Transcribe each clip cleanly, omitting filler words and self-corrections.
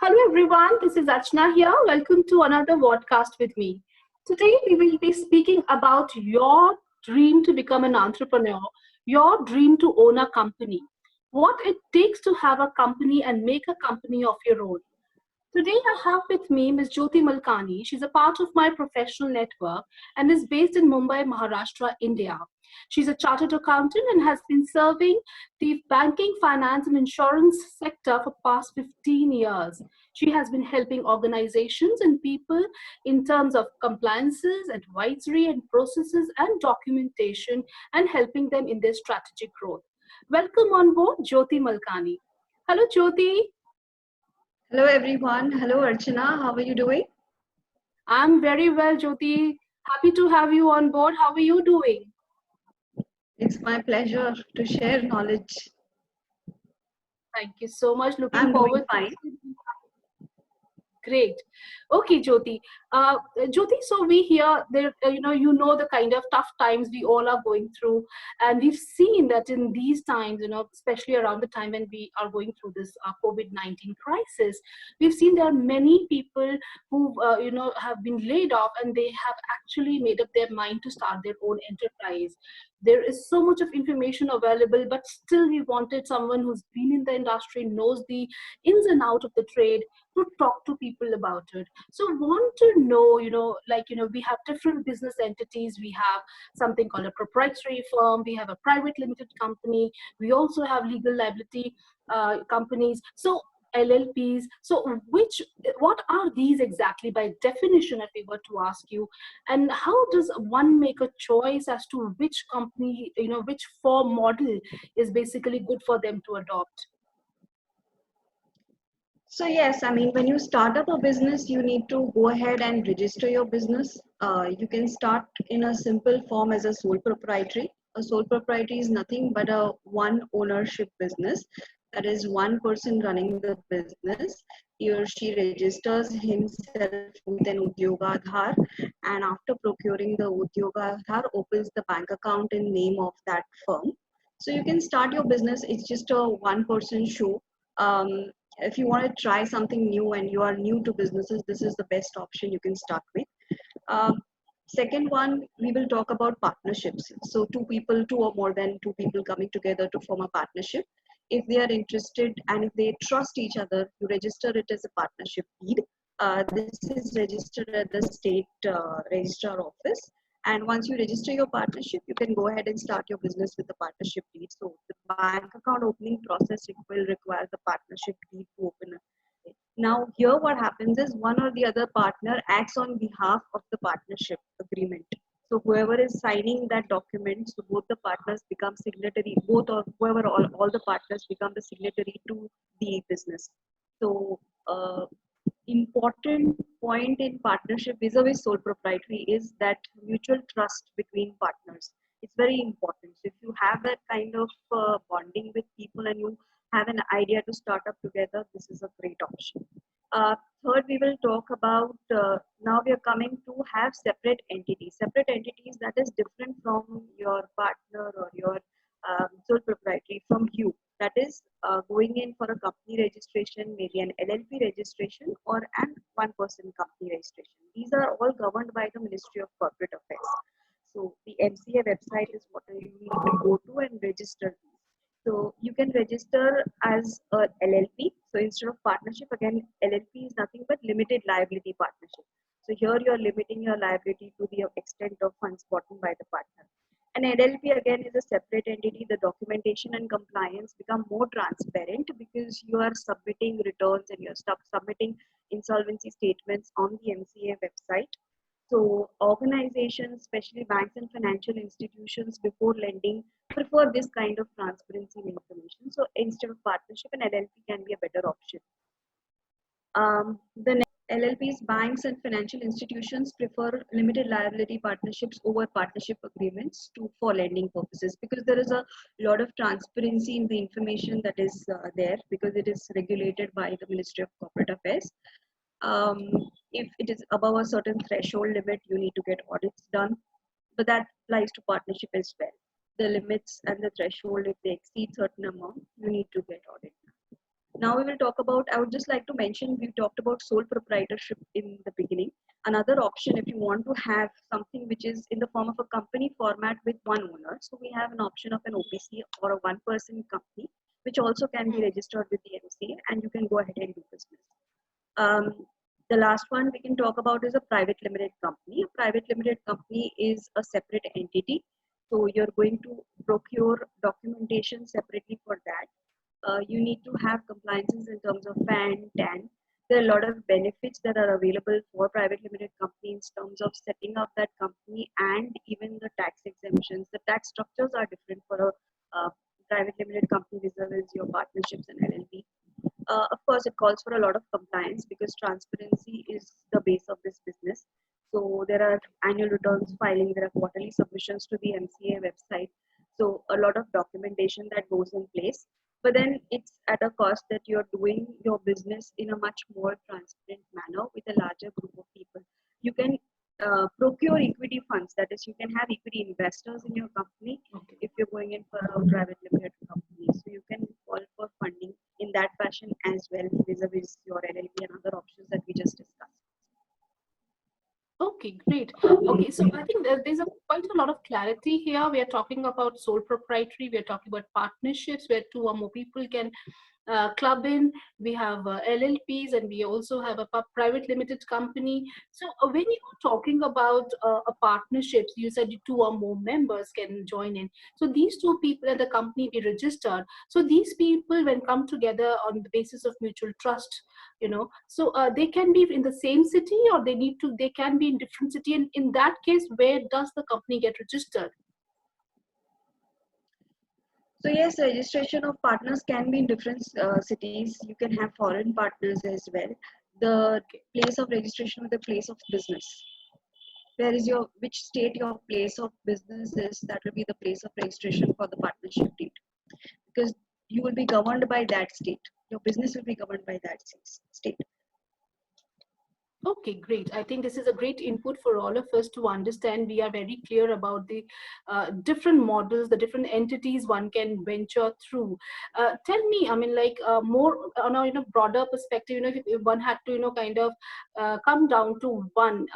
Hello everyone, this is Archana here. Welcome to another podcast with me. Today we will be speaking about your dream to become an entrepreneur, your dream to own a company, what it takes to have a company and make a company of your own. Today, I have with me Ms. Jyoti Malkani. She's a part of my professional network and is based in Mumbai, Maharashtra, India. She's a chartered accountant and has been serving the banking, finance, and insurance sector for past 15 years. She has been helping organizations and people in terms of compliances, advisory, and processes and documentation and helping them in their strategic growth. Welcome on board, Jyoti Malkani. Hello, Jyoti. Hello everyone. Hello Archana. How are you doing? I'm very well, Jyoti. Happy to have you on board. How are you doing? It's my pleasure to share knowledge. Thank you so much. Looking I'm doing forward to fine. Great. Okay, Jyoti. Jyoti, so we hear there, you know the kind of tough times we all are going through, and we've seen that in these times, especially around the time when we are going through this COVID-19 crisis, we've seen there are many people who, have been laid off, and they have actually made up their mind to start their own enterprise. There is so much of information available, but still we wanted someone who's been in the industry, knows the ins and out of the trade to talk to people about it. So want to know, we have different business entities. We have something called a proprietary firm. We have a private limited company. We also have legal liability companies. So LLPs. So what are these exactly by definition, if we were to ask you? And how does one make a choice as to which company, which form model is basically good for them to adopt? So yes, I mean when you start up a business, you need to go ahead and register your business. You can start in a simple form as a sole proprietary. A sole proprietary is nothing but a one ownership business. That is one person running the business. He or she registers himself with an Udyoga Aadhaar, and after procuring the Udyoga Aadhaar, opens the bank account in name of that firm. So you can start your business. It's just a one person show. If you want to try something new and you are new to businesses, this is the best option you can start with. um, Second one, we will talk about partnerships. So two people, two or more than two people coming together to form a partnership. If they are interested and if they trust each other, you register it as a partnership deed. This is registered at the state registrar office. And once you register your partnership, you can go ahead and start your business with the partnership deed. So the bank account opening process will require the partnership deed to open it. Now, here what happens is one or the other partner acts on behalf of the partnership agreement. So whoever is signing that document, so both the partners become signatory, both or whoever, all the partners become the signatory to the business. So important point in partnership vis-a-vis sole proprietary is that mutual trust between partners. It's very important. So if you have that kind of bonding with people and you have an idea to start up together, this is a great option. Uh, Third, we will talk about now we are coming to have separate entities. Separate entities that is different from your partner or your sole proprietary from you. That is going in for a company registration, maybe an LLP registration or an one person company registration. These are all governed by the Ministry of Corporate Affairs. So the MCA website is what you need to go to and register these. So you can register as a LLP. So instead of partnership, again, LLP is nothing but limited liability partnership. So here you are limiting your liability to the extent of funds bought in by the partner. An LLP again is a separate entity. The documentation and compliance become more transparent because you are submitting returns and you're submitting insolvency statements on the MCA website. So organizations, especially banks and financial institutions, before lending, prefer this kind of transparency in information. So instead of partnership, an LLP can be a better option. The next LLPs, banks and financial institutions prefer limited liability partnerships over partnership agreements for lending purposes because there is a lot of transparency in the information that is there because it is regulated by the Ministry of Corporate Affairs. Um, if it is above a certain threshold limit, you need to get audits done, but that applies to partnership as well. The limits and the threshold, if they exceed certain amount, you need to get audit. Now we will talk about, I would just like to mention, we talked about sole proprietorship in the beginning. Another option, if you want to have something which is in the form of a company format with one owner, so we have an option of an OPC or a one person company, which also can be Hmm. registered with the MCA, and you can go ahead and do business. Um, the last one we can talk about is a private limited company. A private limited company is a separate entity. So you're going to procure documentation separately for that. You need to have compliances in terms of PAN, TAN. There are a lot of benefits that are available for private limited companies in terms of setting up that company and even the tax exemptions. The tax structures are different for a private limited company vis-a-vis your partnerships and LLP. Of course, it calls for a lot of compliance because transparency is the base of this business. So there are annual returns filing, there are quarterly submissions to the MCA website. So a lot of documentation that goes in place. But then it's at a cost that you're doing your business in a much more transparent manner with a larger group of people. You can procure equity funds, that is, you can have equity investors in your company Okay. if you're going in for a private limited company. So you can call for funding in that fashion as well vis-a-vis your LLP and other options that we just discussed. Okay, great. Okay, so I think there's quite a lot of clarity here. We are talking about sole proprietary, we are talking about partnerships where two or more people can club in. We have LLPs, and we also have a private limited company. So when you were talking about a partnerships, you said two or more members can join in. So these two people at the company be registered. So these people, when come together on the basis of mutual trust, so they can be in the same city, or they can be in different city. And in that case, where does the company get registered? So yes, registration of partners can be in different cities. You can have foreign partners as well. The Okay. place of registration with the place of business. Where is your, which state your place of business is, that will be the place of registration for the partnership deed. Because you will be governed by that state. Your business will be governed by that state. Okay, great. I think this is a great input for all of us to understand. We are very clear about the different models, the different entities one can venture through. Tell me, I mean, like more on a broader perspective. If one had to kind of come down to one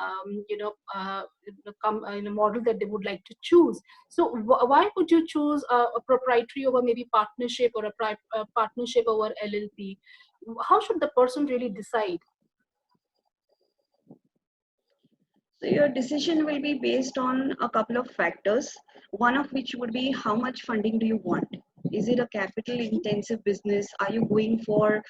model that they would like to choose. So why would you choose a proprietary over maybe partnership, or a partnership over LLP? How should the person really decide? So your decision will be based on a couple of factors, one of which would be how much funding do you want? Is it a capital intensive business? Are you going for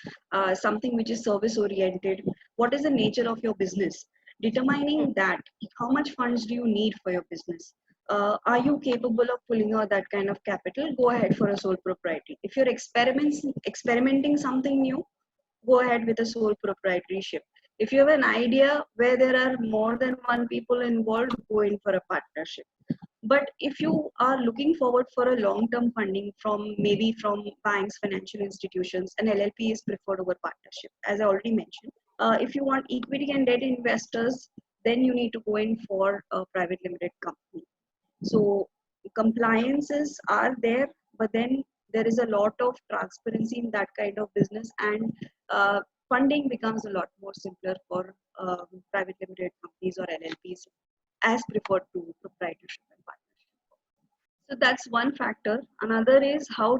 something which is service oriented? What is the nature of your business? Determining that, how much funds do you need for your business? Are you capable of pulling out that kind of capital? Go ahead for a sole proprietary. If you're experimenting something new, go ahead with a sole proprietorship. If you have an idea where there are more than one people involved, go in for a partnership. But if you are looking forward for a long-term funding from maybe from banks, financial institutions, an LLP is preferred over partnership, as I already mentioned. If you want equity and debt investors, then you need to go in for a private limited company. So compliances are there, but then there is a lot of transparency in that kind of business, and funding becomes a lot more simpler for private limited companies or LLPs as preferred to proprietorship and partnership. So that's one factor. Another is how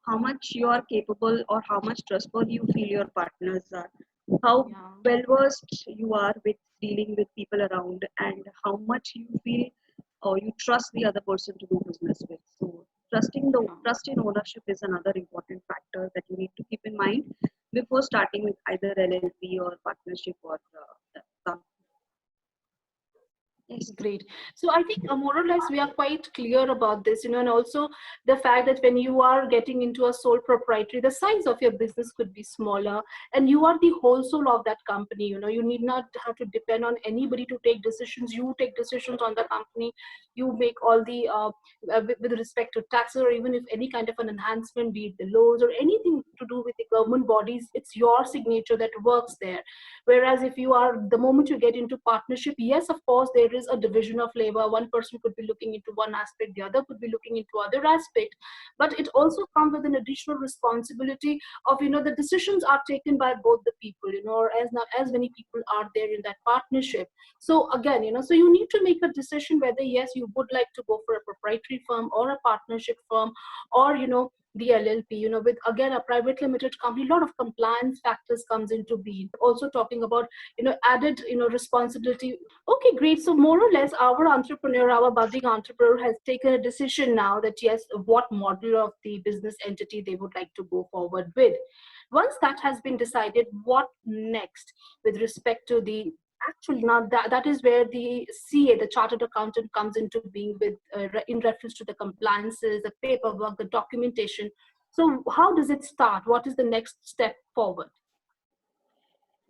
much you are capable or how much trustworthy you feel your partners are. How Yeah. well versed you are with dealing with people around, and how much you feel or you trust the other person to do business with. So trust in ownership is another important factor that you need to keep in mind before starting with either LLP or partnership or company. Yes. Great. So I think more or less we are quite clear about this, and also the fact that when you are getting into a sole proprietary, the size of your business could be smaller, and you are the whole soul of that company. You need not have to depend on anybody to take decisions. You take decisions on the company. You make all the with respect to taxes, or even if any kind of an enhancement, be it the laws or anything to do with the government bodies, it's your signature that works there. Whereas if you are, the moment you get into partnership, yes, of course, there is a division of labor. One person could be looking into one aspect, the other could be looking into other aspect, but it also comes with an additional responsibility of, the decisions are taken by both the people, or as many people are there in that partnership. So again, so you need to make a decision whether yes, you would like to go for a proprietary firm or a partnership firm, or the LLP, with again a private limited company. A lot of compliance factors comes into being. Also talking about added responsibility. Okay, great. So more or less, our budding entrepreneur has taken a decision now that yes, what model of the business entity they would like to go forward with. Once that has been decided, what next with respect to the actually now that is where the CA, the chartered accountant, comes into being with in reference to the compliances, the paperwork, the documentation. So how does it start? What is the next step forward?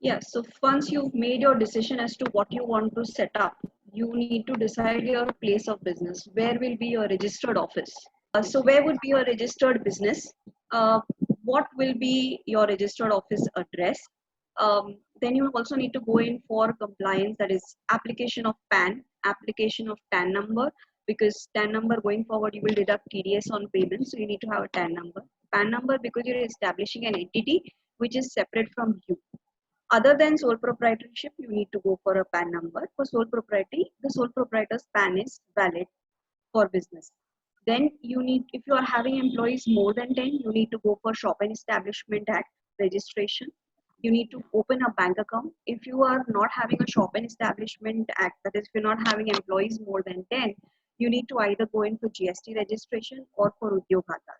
Yeah, so once you've made your decision as to what you want to set up, you need to decide your place of business. Where will be your registered office? So where would be your registered business? What will be your registered office address? Then you also need to go in for compliance, that is application of PAN, application of TAN number, because TAN number going forward you will deduct TDS on payment, so you need to have a TAN number. PAN number because you're establishing an entity which is separate from you. Other than sole proprietorship, you need to go for a PAN number. For sole propriety, the sole proprietor's PAN is valid for business. Then you need, if you are having employees more than 10, you need to go for Shop and Establishment Act registration. You need to open a bank account. If you are not having a Shop and Establishment Act, that is, if you're not having employees more than 10, you need to either go in for GST registration or for Udyog Khata.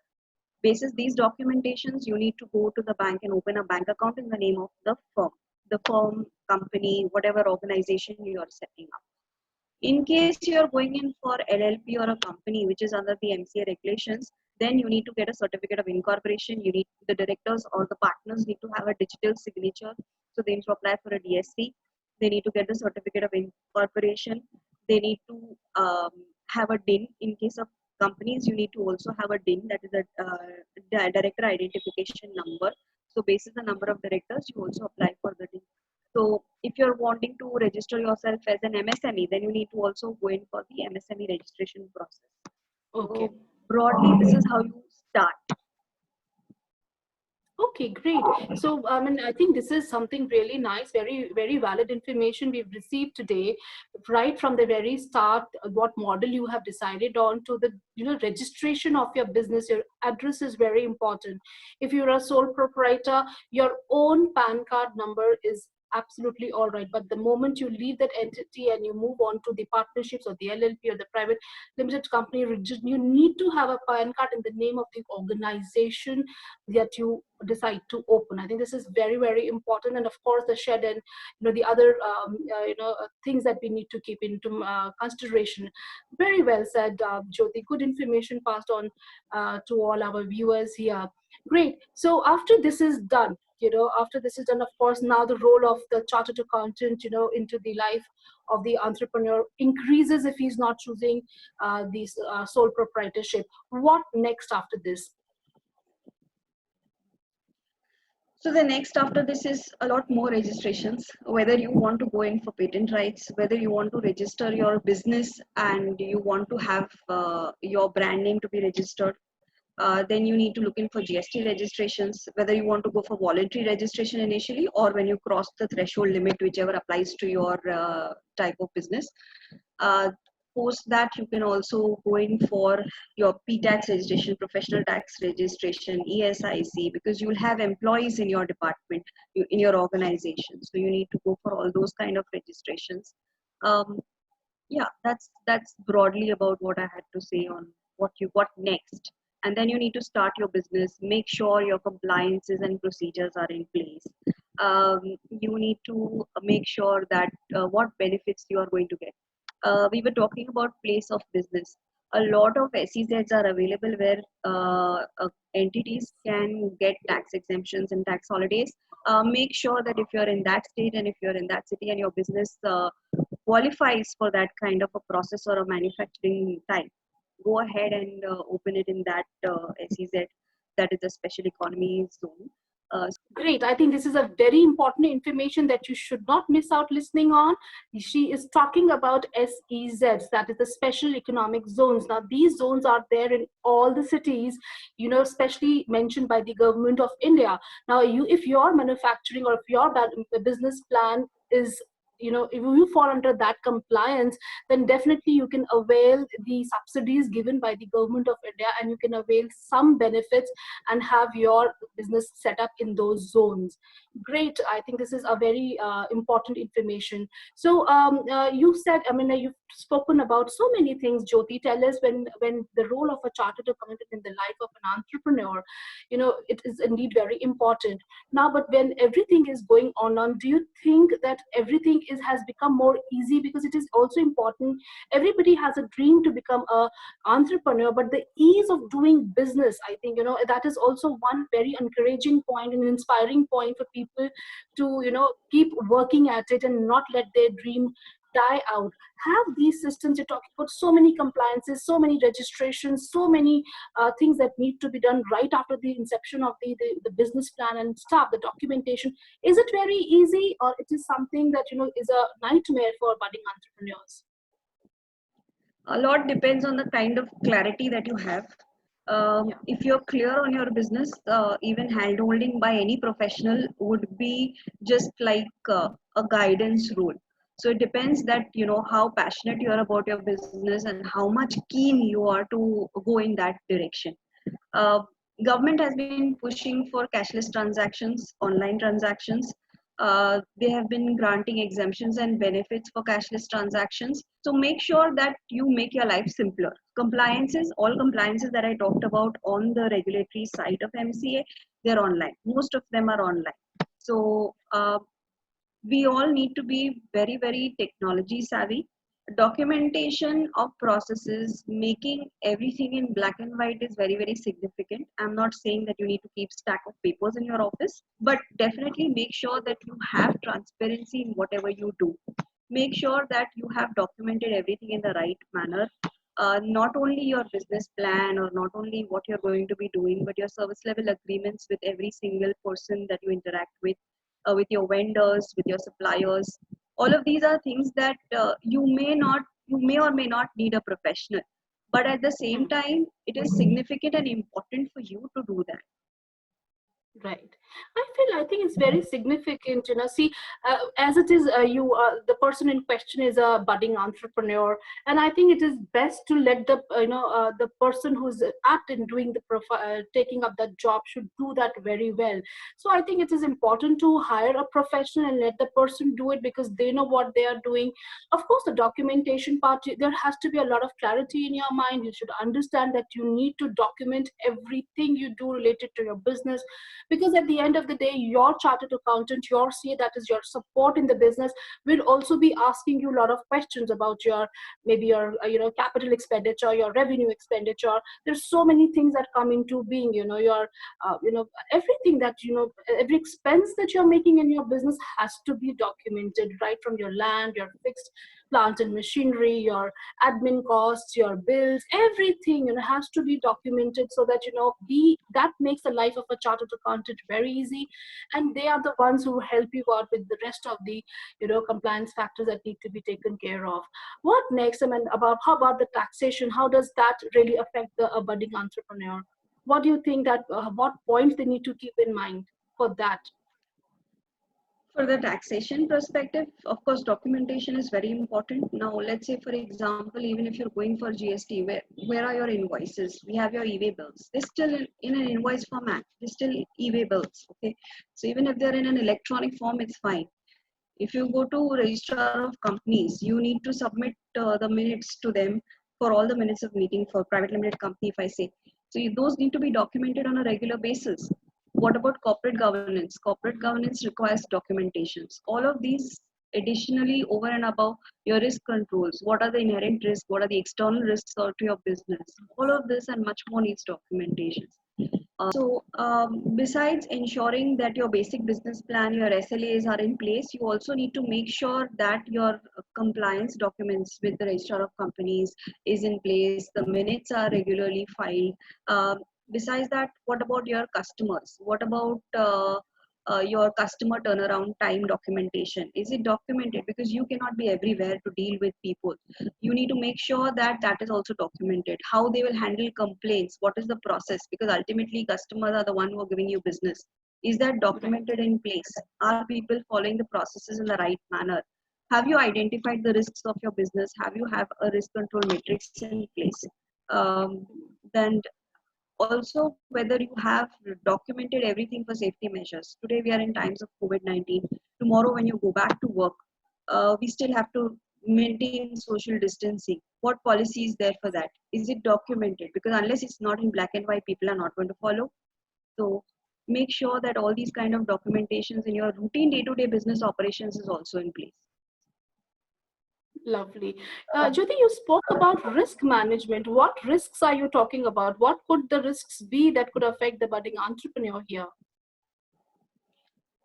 Basis these documentations, you need to go to the bank and open a bank account in the name of the firm, company, whatever organization you are setting up. In case you are going in for LLP or a company which is under the MCA regulations, then you need to get a certificate of incorporation. You need, the directors or the partners need to have a digital signature. So they need to apply for a DSC. They need to get the certificate of incorporation. They need to have a DIN. In case of companies, you need to also have a DIN, that is a director identification number. So basis the number of directors, you also apply for the DIN. So if you're wanting to register yourself as an MSME, then you need to also go in for the MSME registration process. Okay. So broadly, this is how you start. Okay, great. So, I think this is something really nice, very, very valid information we've received today, right from the very start, what model you have decided on to the, registration of your business. Your address is very important. If you're a sole proprietor, your own PAN card number is absolutely all right. But the moment you leave that entity and you move on to the partnerships or the LLP or the private limited company, you need to have a PAN card in the name of the organization that you decide to open. I think this is very, very important. And of course, the shed and the other things that we need to keep into consideration. Very well said, Jyoti. Good information passed on to all our viewers here. Great. So after this is done, after this is done, of course, now the role of the chartered accountant, into the life of the entrepreneur increases if he's not choosing these sole proprietorship. What next after this? So the next after this is a lot more registrations, whether you want to go in for patent rights, whether you want to register your business and you want to have your brand name to be registered. Then you need to look in for GST registrations, whether you want to go for voluntary registration initially or when you cross the threshold limit, whichever applies to your type of business. Post that, you can also go in for your PTAX registration, professional tax registration, ESIC, because you will have employees in your department, in your organization. So you need to go for all those kind of registrations. Yeah, that's broadly about what I had to say on what next. And then you need to start your business, make sure your compliances and procedures are in place. You need to make sure that what benefits you are going to get. We were talking about place of business. A lot of SEZs are available where entities can get tax exemptions and tax holidays. Make sure that if you're in that state and if you're in that city and your business qualifies for that kind of a process or a manufacturing type, go ahead and open it in that SEZ, that is a special economy zone. Great. I think this is a very important information that you should not miss out listening on. She is talking about SEZs, that is the special economic zones. Now, these zones are there in all the cities, especially mentioned by the government of India. Now, if your manufacturing or if your business plan is, if you fall under that compliance, then definitely you can avail the subsidies given by the government of India, and you can avail some benefits and have your business set up in those zones. Great. I think this is a very important information. So you said, I mean, you've spoken about so many things, Jyoti. Tell us, when the role of a chartered accountant in the life of an entrepreneur, it is indeed very important. Now, but when everything is going on, do you think that everything has become more easy? Because it is also important. Everybody has a dream to become a entrepreneur, but the ease of doing business, I think, that is also one very encouraging point and inspiring point for people to, keep working at it and not let their dream die out. Have these systems, you're talking about so many compliances, so many registrations, so many things that need to be done right after the inception of the business plan and stuff, the documentation. Is it very easy, or it is something that is a nightmare for budding entrepreneurs? A lot depends on the kind of clarity that you have. Yeah. If you're clear on your business, even handholding by any professional would be just like a guidance role. So it depends that how passionate you are about your business and how much keen you are to go in that direction. Uh, Government has been pushing for cashless transactions, online transactions. They have been granting exemptions and benefits for cashless transactions. So make sure that you make your life simpler. Compliances, all compliances that I talked about on the regulatory side of MCA, they're online. Most of them are online. So we all need to be very, very technology savvy. Documentation of processes, making everything in black and white is very, very significant. I'm not saying that you need to keep stack of papers in your office, but definitely make sure that you have transparency in whatever you do. Make sure that you have documented everything in the right manner. Not only your business plan or not only what you're going to be doing, but your service level agreements with every single person that you interact with your vendors, with your suppliers. All of these are things that you may or may not need a professional. But at the same time, it is significant and important for you to do that. Right. I think it's very significant, see, as it is, the person in question is a budding entrepreneur. And I think it is best to let the person who's apt in doing the profile, taking up that job should do that very well. So I think it is important to hire a professional and let the person do it because they know what they are doing. Of course, the documentation part, there has to be a lot of clarity in your mind. You should understand that you need to document everything you do related to your business, because at the end of the day, your chartered accountant, your CA, that is your support in the business, will also be asking you a lot of questions about your, maybe your capital expenditure, your revenue expenditure. There's so many things that come into being, your everything that every expense that you're making in your business has to be documented, right from your land, your fixed plant and machinery, your admin costs, your bills, everything has to be documented, so that that makes the life of a chartered accountant very easy, and they are the ones who help you out with the rest of the compliance factors that need to be taken care of. What next? I mean, how about the taxation? How does that really affect the budding entrepreneur? What do you think that what points they need to keep in mind for that? For the taxation perspective, of course, documentation is very important. Now, let's say, for example, even if you're going for GST, where are your invoices? We have your e-way bills. They're still in an invoice format. They're still e-way bills. Okay, so even if they're in an electronic form, it's fine. If you go to registrar of companies, you need to submit the minutes to them for all the minutes of meeting for private limited company, if I say. So those need to be documented on a regular basis. What about corporate governance? Corporate governance requires documentations. All of these additionally over and above your risk controls. What are the inherent risks? What are the external risks to your business? All of this and much more needs documentation. Besides ensuring that your basic business plan, your SLAs are in place, you also need to make sure that your compliance documents with the registrar of companies is in place. The minutes are regularly filed. Besides that, what about your customers? What about your customer turnaround time documentation? Is it documented? Because you cannot be everywhere to deal with people. You need to make sure that that is also documented. How they will handle complaints? What is the process? Because ultimately, customers are the one who are giving you business. Is that Right. documented in place? Are people following the processes in the right manner? Have you identified the risks of your business? Have you have a risk control matrix in place? Then also whether you have documented everything for safety measures. Today we are in times of COVID-19. Tomorrow when you go back to work, we still have to maintain social distancing. What policy is there for that? Is it documented? Because unless it's not in black and white, people are not going to follow. So make sure that all these kind of documentations in your routine day-to-day business operations is also in place. Lovely. Jyoti, you spoke about risk management. What risks are you talking about? What could the risks be that could affect the budding entrepreneur here?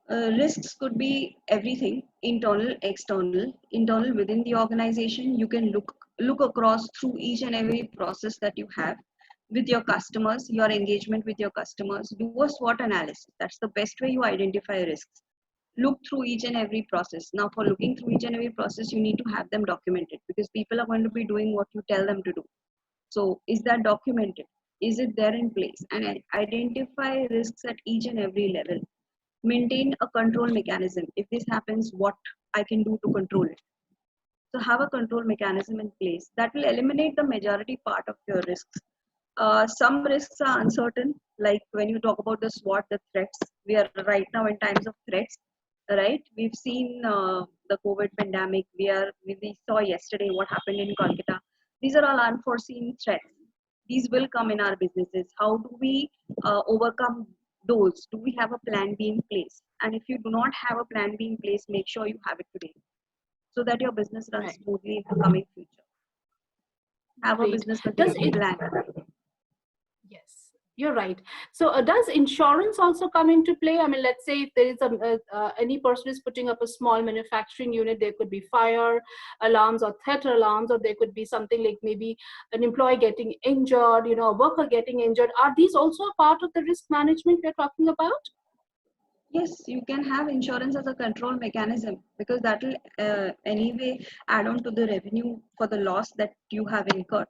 Risks could be everything: internal, external. Internal within the organization, you can look across through each and every process that you have with your customers, your engagement with your customers. Do a SWOT analysis. That's the best way you identify risks. Look through each and every process. Now, for looking through each and every process, you need to have them documented, because people are going to be doing what you tell them to do. So, is that documented? Is it there in place? And identify risks at each and every level. Maintain a control mechanism. If this happens, what I can do to control it? So have a control mechanism in place that will eliminate the majority part of your risks. Some risks are uncertain, like when you talk about the SWOT, the threats. We are right now in times of threats, right? We've seen the COVID pandemic. We saw yesterday what happened in Kolkata. These are all unforeseen threats. These will come in our businesses. How do we overcome those? Do we have a plan B in place? And if you do not have a plan B in place, make sure you have it today, so that your business runs Right. smoothly in the coming future. Have a Great. business Does continuity it? plan. Yes, you're right. So, does insurance also come into play? I mean, let's say if there is any person is putting up a small manufacturing unit, there could be fire alarms or theft alarms, or there could be something like maybe an employee getting injured, a worker getting injured. Are these also a part of the risk management we're talking about? Yes, you can have insurance as a control mechanism, because that will anyway add on to the revenue for the loss that you have incurred.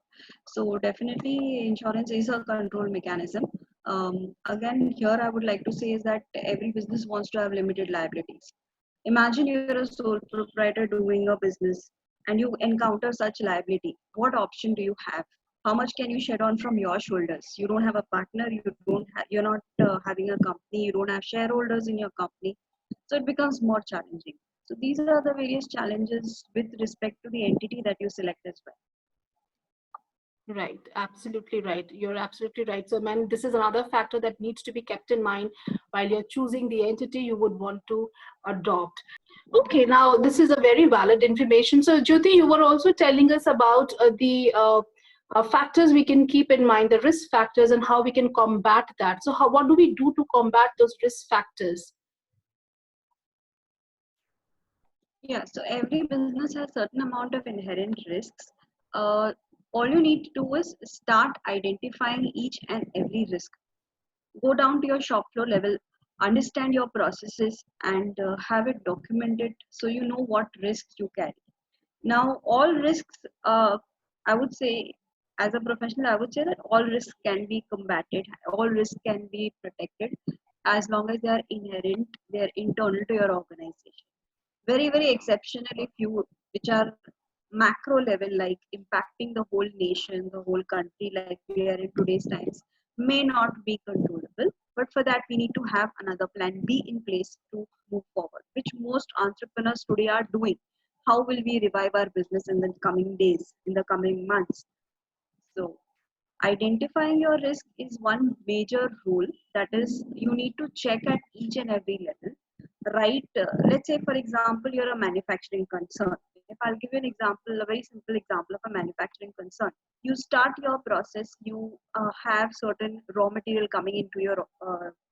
So definitely insurance is a control mechanism. Again, here I would like to say is that every business wants to have limited liabilities. Imagine you're a sole proprietor doing a business and you encounter such liability. What option do you have? How much can you shed on from your shoulders? You don't have a partner, you're not having a company, you don't have shareholders in your company, so it becomes more challenging. So these are the various challenges with respect to the entity that you select as well. Right, absolutely right. You're absolutely right. So, man, this is another factor that needs to be kept in mind while you're choosing the entity you would want to adopt. Okay, now this is a very valid information. So, Jyoti, you were also telling us about the factors we can keep in mind, the risk factors, and how we can combat that. So, what do we do to combat those risk factors? Yeah, so every business has certain amount of inherent risks. uh, all you need to do is start identifying each and every risk. Go down to your shop floor level, understand your processes, and have it documented so you know what risks you carry. Now, all risks, I would say, as a professional, I would say that all risks can be combated, all risks can be protected, as long as they are inherent, they are internal to your organization. Very, very exceptionally few, which are macro level, like impacting the whole nation, the whole country, like we are in today's times, may not be controllable. But for that, we need to have another plan B in place to move forward, which most entrepreneurs today are doing. How will we revive our business in the coming days, in the coming months? So, identifying your risk is one major rule, that is, you need to check at each and every level, right? Let's say, for example, you're a manufacturing concern. If I'll give you an example, a very simple example of a manufacturing concern. You start your process, you have certain raw material coming into your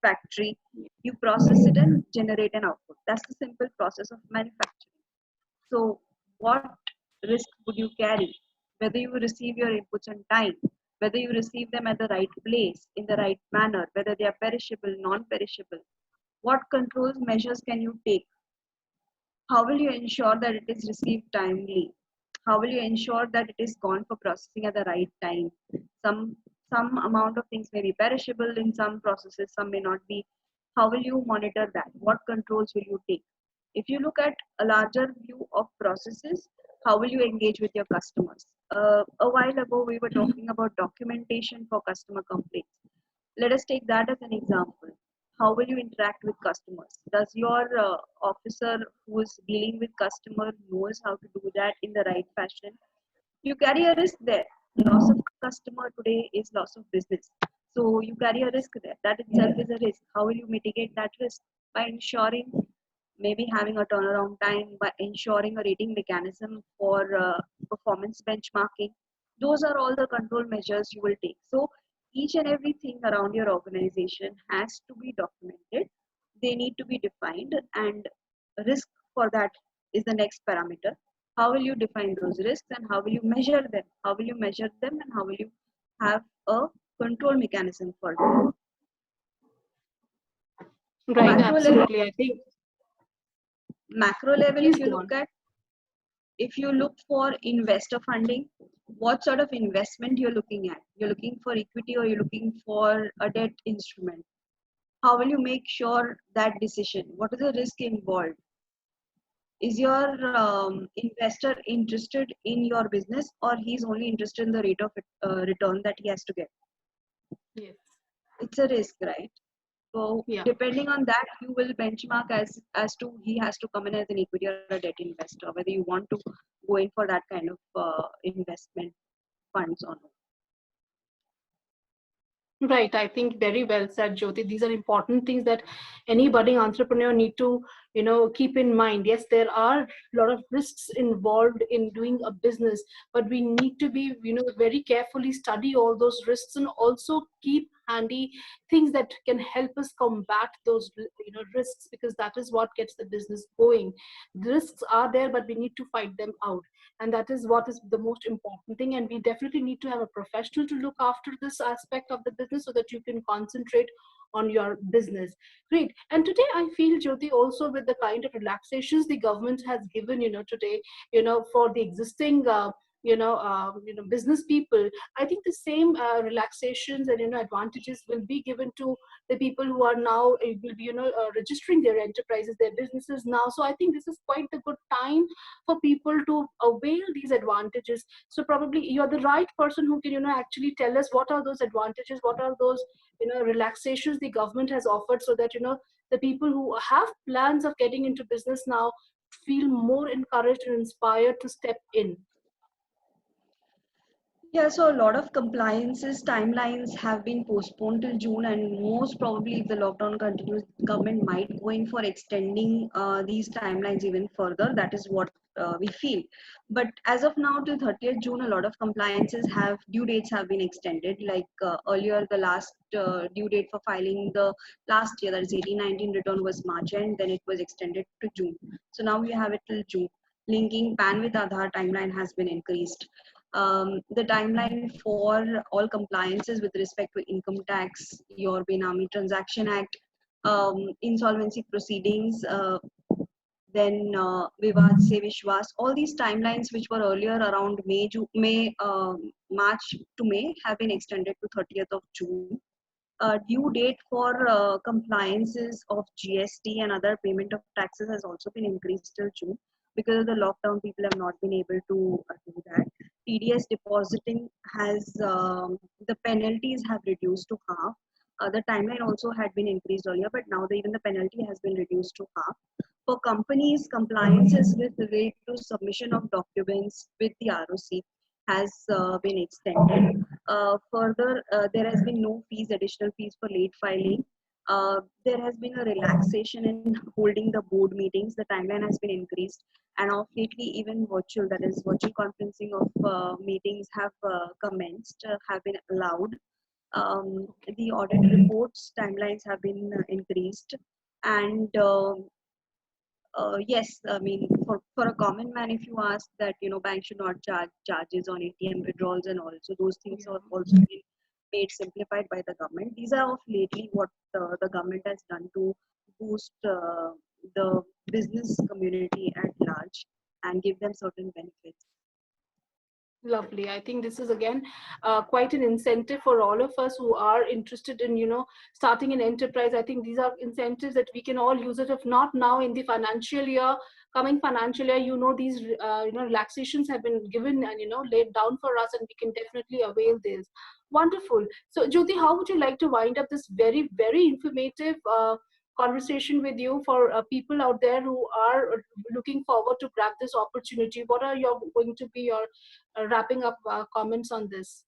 factory, you process it and generate an output. That's the simple process of manufacturing. So, what risk would you carry? Whether you receive your inputs on time, whether you receive them at the right place, in the right manner, whether they are perishable, non-perishable. What controls measures can you take? How will you ensure that it is received timely? How will you ensure that it is gone for processing at the right time? Some some amount of things may be perishable in some processes, some may not be. How will you monitor that? What controls will you take? If you look at a larger view of processes, how will you engage with your customers? A while ago, we were talking about documentation for customer complaints. Let us take that as an example. How will you interact with customers? Does your officer who is dealing with customer knows how to do that in the right fashion? You carry a risk there. Loss of customer today is loss of business. So you carry a risk there. That itself is a risk. How will you mitigate that risk? By ensuring maybe having a turnaround time, by ensuring a rating mechanism for performance benchmarking. Those are all the control measures you will take. So each and everything around your organization has to be documented. They need to be defined, and risk for that is the next parameter. How will you define those risks, and how will you measure them? How will you measure them, and how will you have a control mechanism for them? Right, Macro level, absolutely. I think, macro level, please go on. if you look for investor funding, what sort of investment you're looking at? You're looking for equity, or you're looking for a debt instrument? How will you make sure that decision? What is the risk involved? Is your investor interested in your business, or he's only interested in the rate of return that he has to get? Yes. It's a risk, right? So Yeah. depending on that, you will benchmark as to he has to come in as an equity or a debt investor, whether you want to go in for that kind of investment funds or not. Right. I think very well said, Jyoti. These are important things that any budding entrepreneur need to, keep in mind. Yes, there are a lot of risks involved in doing a business, but we need to be, very carefully study all those risks and also keep handy things that can help us combat those, risks, because that is what gets the business going. The risks are there, but we need to fight them out, and that is what is the most important thing. And we definitely need to have a professional to look after this aspect of the business so that you can concentrate on your business. Great. And today I feel, Jyoti, also with the kind of relaxations the government has given, today, for the existing business people, I think the same relaxations and advantages will be given to the people who are now will be registering their enterprises, their businesses now. So I think this is quite a good time for people to avail these advantages. So probably you're the right person who can actually tell us what are those advantages, what are those relaxations the government has offered, so that the people who have plans of getting into business now feel more encouraged and inspired to step in. Yeah, so a lot of compliances timelines have been postponed till June, and most probably, if the lockdown continues, government might go in for extending these timelines even further. That is what we feel. But as of now, till 30th June, a lot of compliances have due dates have been extended. Like earlier, the last due date for filing the last year, that is 18-19 return, was March, and then it was extended to June. So now we have it till June. Linking PAN with Aadhaar timeline has been increased. The timeline for all compliances with respect to income tax, your Benami Transaction Act, insolvency proceedings, then Vivad Se Vishwas, all these timelines which were earlier around March to May have been extended to 30th of June. Due date for compliances of GST and other payment of taxes has also been increased till June. Because of the lockdown, people have not been able to do that. TDS depositing has, the penalties have reduced to half. The timeline also had been increased earlier, but now even the penalty has been reduced to half. For companies, compliances with relate to submission of documents with the ROC has been extended. Further, there has been no fees, additional fees for late filing. There has been a relaxation in holding the board meetings. The timeline has been increased, and of lately, even virtual, that is, virtual conferencing of meetings have commenced, have been allowed. The audit reports timelines have been increased, and yes, I mean, for a common man, if you ask that, bank should not charge charges on ATM withdrawals and all, so those things Yeah. are also been made simplified by the government. These are of lately what the government has done to boost the business community at large and give them certain benefits. Lovely. I think this is again quite an incentive for all of us who are interested in, starting an enterprise. I think these are incentives that we can all use it. If not now in the financial year, coming financial year, these, relaxations have been given and, laid down for us, and we can definitely avail this. Wonderful. So, Jyoti, how would you like to wind up this very, very informative conversation with you for people out there who are looking forward to grab this opportunity? What are your going to be your wrapping up comments on this?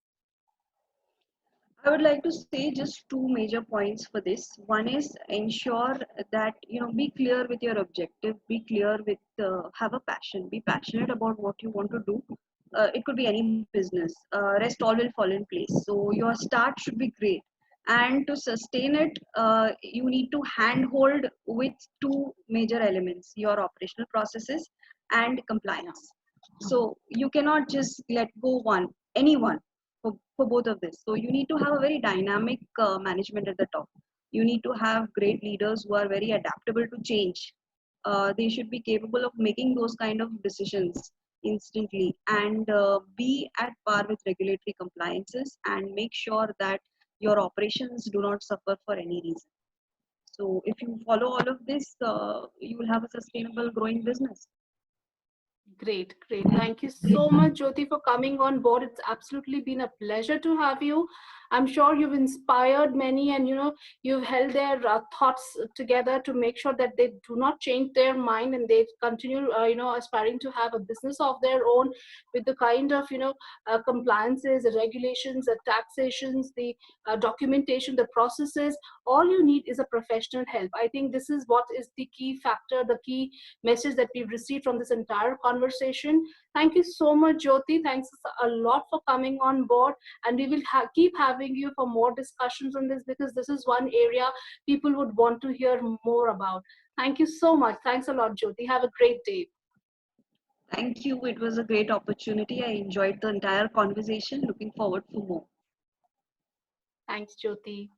I would like to say just two major points for this. One is ensure that be clear with your objective, be clear with have a passion, be passionate about what you want to do. It could be any business. Rest all will fall in place. So your start should be great, and to sustain it, you need to handhold with two major elements: your operational processes and Yeah. compliance. So you cannot just let go anyone for both of this. So you need to have a very dynamic management at the top. You need to have great leaders who are very adaptable to change. They should be capable of making those kind of decisions instantly and be at par with regulatory compliances and make sure that your operations do not suffer for any reason. So if you follow all of this, you will have a sustainable growing business. Great, great. Thank you so much, Jyoti, for coming on board. It's absolutely been a pleasure to have you. I'm sure you've inspired many, and you've held their thoughts together to make sure that they do not change their mind and they continue, aspiring to have a business of their own with the kind of compliances, the regulations, the taxations, the documentation, the processes. All you need is a professional help. I think this is what is the key factor, the key message that we've received from this entire conversation. Thank you so much, Jyoti. Thanks a lot for coming on board. And we will keep having you for more discussions on this, because this is one area people would want to hear more about. Thank you so much. Thanks a lot, Jyoti. Have a great day. Thank you. It was a great opportunity. I enjoyed the entire conversation. Looking forward for more. Thanks, Jyoti.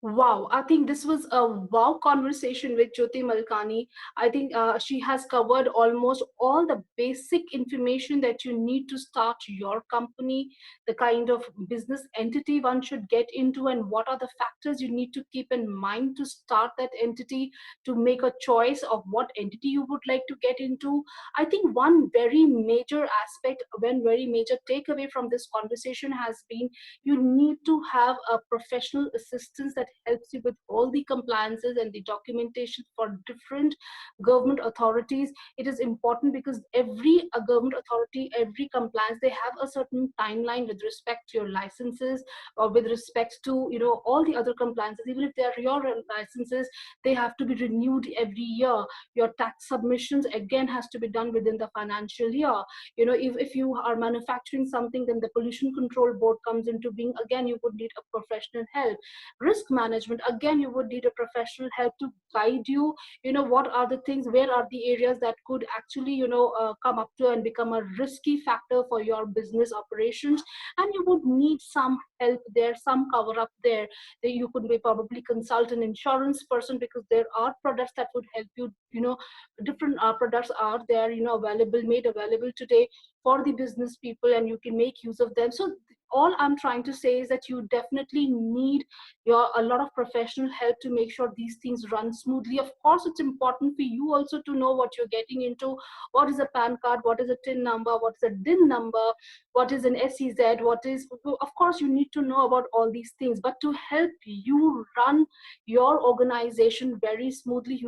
Wow, I think this was a wow conversation with Jyoti Malkani. I think she has covered almost all the basic information that you need to start your company, the kind of business entity one should get into, and what are the factors you need to keep in mind to start that entity, to make a choice of what entity you would like to get into. I think one very major aspect, one very major takeaway from this conversation has been you need to have a professional assistance that helps you with all the compliances and the documentation for different government authorities. It is important because every government authority, every compliance, they have a certain timeline with respect to your licenses, or with respect to all the other compliances. Even if they are your licenses, they have to be renewed every year. Your tax submissions again has to be done within the financial year. If you are manufacturing something, then the pollution control board comes into being. Again, you would need a professional help. Risk management, again, you would need a professional help to guide you. What are the things, where are the areas that could actually come up to and become a risky factor for your business operations, and you would need some help there, some cover up there. That you could be probably consult an insurance person, because there are products that would help you. Different products are there, available, made available today for the business people, and you can make use of them. So all I'm trying to say is that you definitely need a lot of professional help to make sure these things run smoothly. Of course, it's important for you also to know what you're getting into. What is a PAN card? What is a TIN number? What is a DIN number? What is an SEZ? What is, of course, you need to know about all these things. But to help you run your organization very smoothly,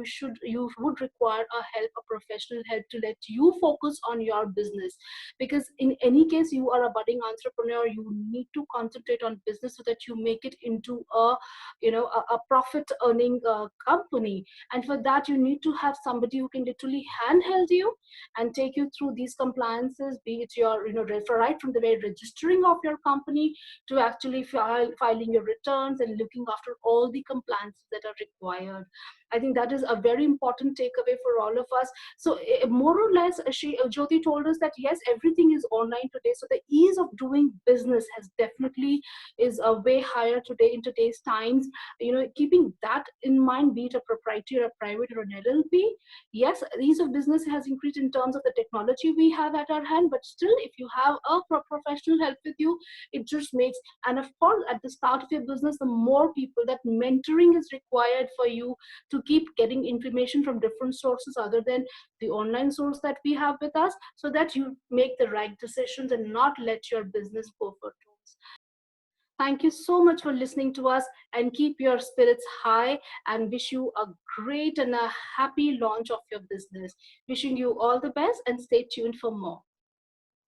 you would require a professional help to let you focus on your business. Because in any case, you are a budding entrepreneur, you need to concentrate on business so that you make it into a profit earning company. And for that, you need to have somebody who can literally handheld you and take you through these compliances, be it your right from the very registering of your company to actually filing your returns and looking after all the compliances that are required. I think that is a very important takeaway for all of us. So more or less, Jyoti told us that yes, everything is online today. So the ease of doing business has definitely is a way higher today in today's times. Keeping that in mind, be it a proprietary or a private or an LLP, yes, ease of business has increased in terms of the technology we have at our hand, but still, if you have a professional help with you, it just makes, and of course, at the start of your business, the more people, that mentoring is required for you to keep getting information from different sources other than the online source that we have with us, so that you make the right decisions and not let your business go for tours. Thank you so much for listening to us, and keep your spirits high, and wish you a great and a happy launch of your business. Wishing you all the best, and stay tuned for more.